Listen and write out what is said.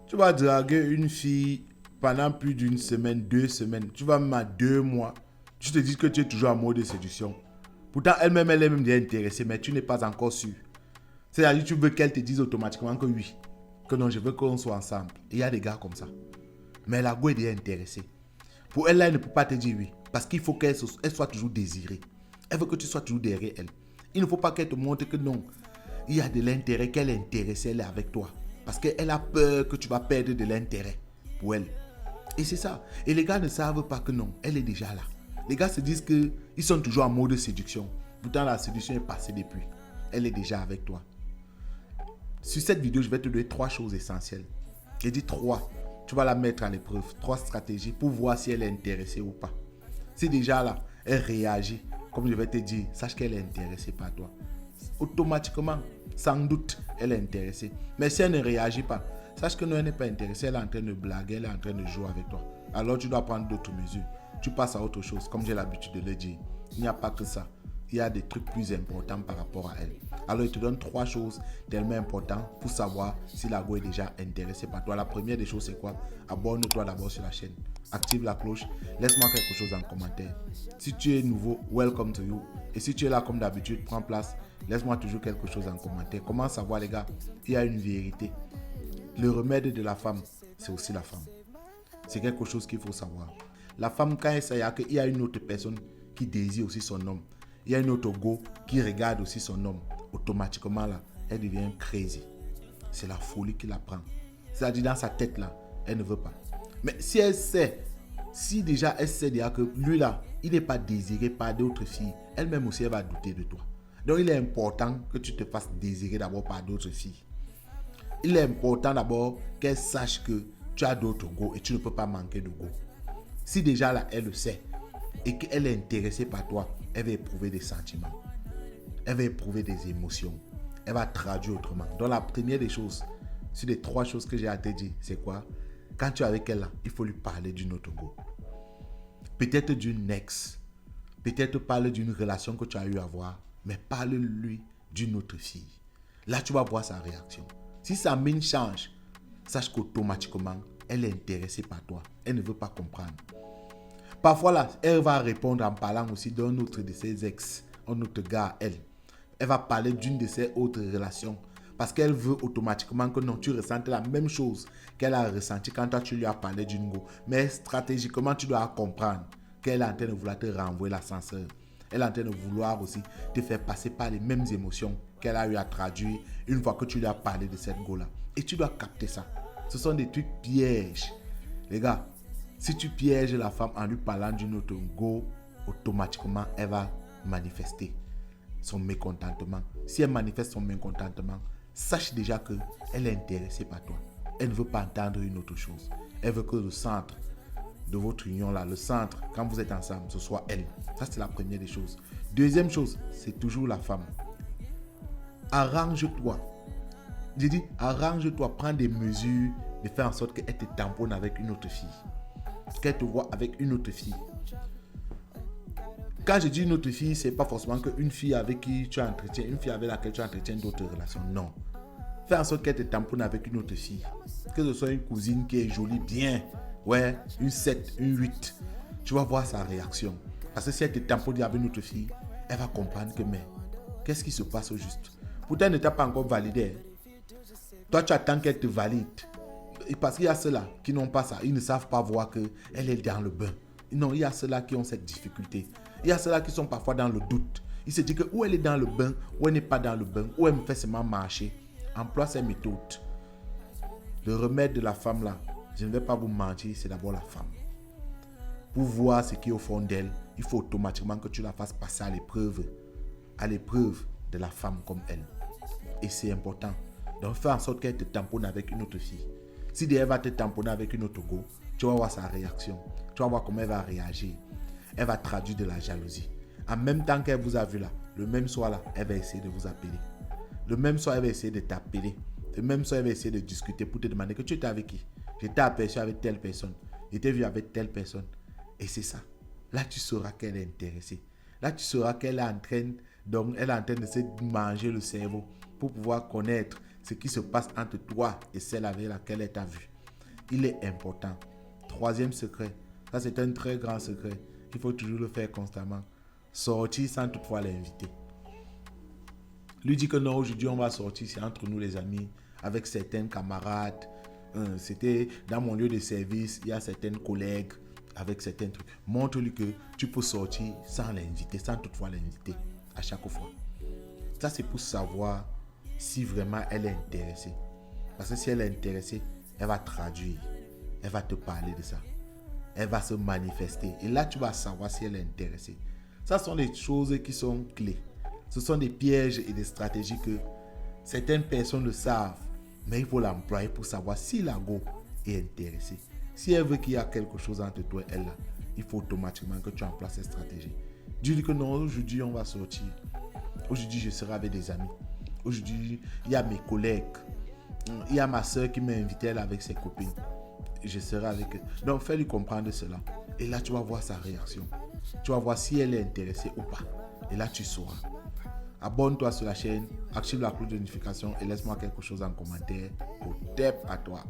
Tu vas draguer une fille pendant plus d'une semaine, 2 semaines. Tu vas même à 2 mois. Tu te dis que tu es toujours en mode séduction. Pourtant, elle-même, elle est même déjà intéressée, mais tu n'es pas encore sûr. C'est-à-dire que tu veux qu'elle te dise automatiquement que oui. Que non, je veux qu'on soit ensemble. Il y a des gars comme ça. Mais la go est déjà intéressée. Pour elle, là, elle ne peut pas te dire oui. Parce qu'il faut qu'elle soit toujours désirée. Elle veut que tu sois toujours derrière elle. Il ne faut pas qu'elle te montre que non. Il y a de l'intérêt, qu'elle est intéressée, elle est avec toi. Parce qu'elle a peur que tu vas perdre de l'intérêt pour elle. Et c'est ça. Et les gars ne savent pas que non, elle est déjà là. Les gars se disent qu'ils sont toujours en mode séduction. Pourtant, la séduction est passée depuis. Elle est déjà avec toi. Sur cette vidéo, je vais te donner 3 choses essentielles. J'ai dit 3. Tu vas la mettre à l'épreuve. 3 stratégies pour voir si elle est intéressée ou pas. Si déjà là, elle réagit, comme je vais te dire, sache qu'elle est intéressée par toi. Automatiquement, sans doute, elle est intéressée. Mais si elle ne réagit pas, sache que non, elle n'est pas intéressée. Elle est en train de blaguer, elle est en train de jouer avec toi. Alors tu dois prendre d'autres mesures. Tu passes à autre chose, comme j'ai l'habitude de le dire. Il n'y a pas que ça. Il y a des trucs plus importants par rapport à elle. Alors, il te donne 3 choses tellement importantes pour savoir si la go est déjà intéressée par toi. La première des choses, c'est quoi? Abonne-toi d'abord sur la chaîne. Active la cloche. Laisse-moi quelque chose en commentaire. Si tu es nouveau, welcome to you. Et si tu es là comme d'habitude, prends place. Laisse-moi toujours quelque chose en commentaire. Comment savoir, les gars? Il y a une vérité. Le remède de la femme, c'est aussi la femme. C'est quelque chose qu'il faut savoir. La femme, quand elle sait qu'il y a une autre personne qui désire aussi son homme, il y a une autre go qui regarde aussi son homme, automatiquement là, elle devient crazy. C'est la folie qui la prend. C'est-à-dire dans sa tête là, elle ne veut pas. Mais si elle sait, si déjà elle sait déjà que lui là, il n'est pas désiré par d'autres filles, elle-même aussi elle va douter de toi. Donc il est important que tu te fasses désirer d'abord par d'autres filles. Il est important d'abord qu'elle sache que tu as d'autres go et tu ne peux pas manquer de go. Si déjà là, elle le sait et qu'elle est intéressée par toi, elle va éprouver des sentiments. Elle va éprouver des émotions. Elle va traduire autrement. Donc la première des choses, sur les 3 choses que j'ai à te dire, c'est quoi? Quand tu es avec elle là, il faut lui parler d'une autre go. Peut-être d'une ex. Peut-être parler d'une relation que tu as eu à voir. Mais parle-lui d'une autre fille. Là, tu vas voir sa réaction. Si sa mine change, sache qu'automatiquement, elle est intéressée par toi. Elle ne veut pas comprendre. Parfois, là, elle va répondre en parlant aussi d'un autre de ses ex, un autre gars, elle. Elle va parler d'une de ses autres relations. Parce qu'elle veut automatiquement que non, tu ressentes la même chose qu'elle a ressenti quand toi, tu lui as parlé d'une go. Mais stratégiquement, tu dois comprendre qu'elle est en train de vouloir te renvoyer l'ascenseur. Elle est en train de vouloir aussi te faire passer par les mêmes émotions qu'elle a eu à traduire une fois que tu lui as parlé de cette go-là. Et tu dois capter ça. Ce sont des trucs pièges. Les gars, si tu pièges la femme en lui parlant d'une autre go, automatiquement, elle va manifester son mécontentement. Si elle manifeste son mécontentement, sache déjà qu'elle est intéressée par toi. Elle ne veut pas entendre une autre chose. Elle veut que le centre de votre union là, le centre, quand vous êtes ensemble, ce soit elle. Ça, c'est la première des choses. Deuxième chose, c'est toujours la femme. Arrange-toi. J'ai dit, arrange-toi, prends des mesures de faire en sorte qu'elle te tamponne avec une autre fille. Qu'elle te voit avec une autre fille. Quand je dis une autre fille, c'est pas forcément qu'une fille avec qui tu entretiens, une fille avec laquelle tu entretiens d'autres relations. Non. Fais en sorte qu'elle te tamponne avec une autre fille. Que ce soit une cousine qui est jolie, bien. Ouais, une 7, une 8. Tu vas voir sa réaction. Parce que si elle te tamponne avec une autre fille, elle va comprendre que, mais, qu'est-ce qui se passe au juste? Pourtant, elle ne t'a pas encore validé. Toi, tu attends qu'elle te valide. Et parce qu'il y a ceux-là qui n'ont pas ça. Ils ne savent pas voir qu'elle est dans le bain. Non, il y a ceux-là qui ont cette difficulté. Il y a ceux-là qui sont parfois dans le doute. Ils se disent que ou elle est dans le bain, ou elle n'est pas dans le bain, ou elle me fait seulement marcher. Emploie ces méthodes. Le remède de la femme là, je ne vais pas vous mentir, c'est d'abord la femme. Pour voir ce qui est au fond d'elle, il faut automatiquement que tu la fasses passer à l'épreuve de la femme comme elle. Et c'est important. Donc fais en sorte qu'elle te tamponne avec une autre fille. Si elle va te tamponner avec une autre go, tu vas voir sa réaction. Tu vas voir comment elle va réagir. Elle va traduire de la jalousie. En même temps qu'elle vous a vu là, le même soir là, elle va essayer de vous appeler. Le même soir, elle va essayer de t'appeler. Le même soir, elle va essayer de discuter pour te demander que tu étais avec qui. J'étais aperçu avec telle personne. J'étais vu avec telle personne. Et c'est ça. Là, tu sauras qu'elle est intéressée. Là, tu sauras qu'elle est en train, donc, elle est en train de se manger le cerveau pour pouvoir connaître ce qui se passe entre toi et celle avec laquelle elle t'a vu. il est important. Troisième secret, ça c'est un très grand secret, il faut toujours le faire constamment. Sortir sans toutefois l'inviter. Lui dit que non, aujourd'hui on va sortir, c'est entre nous les amis, avec certains camarades. C'était dans mon lieu de service, il y a certains collègues avec certains trucs. Montre-lui que tu peux sortir sans l'inviter, sans toutefois l'inviter à chaque fois. Ça c'est pour savoir si vraiment elle est intéressée. Parce que si elle est intéressée, elle va traduire, elle va te parler de ça. Elle va se manifester. Et là, tu vas savoir si elle est intéressée. Ça sont des choses qui sont clés. Ce sont des pièges et des stratégies que certaines personnes le savent. Mais il faut l'employer pour savoir si la go est intéressée. Si elle veut qu'il y a quelque chose entre toi et elle, là, il faut automatiquement que tu emploies cette stratégie. Dis-lui que non, aujourd'hui on va sortir. Aujourd'hui je serai avec des amis. Aujourd'hui il y a mes collègues. Il y a ma soeur qui m'a invité elle avec ses copines. Je serai avec eux. Donc fais-lui comprendre cela. Et là tu vas voir sa réaction. Tu vas voir si elle est intéressée ou pas. Et là tu sauras. Abonne-toi sur la chaîne, active la cloche de notification et laisse-moi quelque chose en commentaire. Au tep à toi.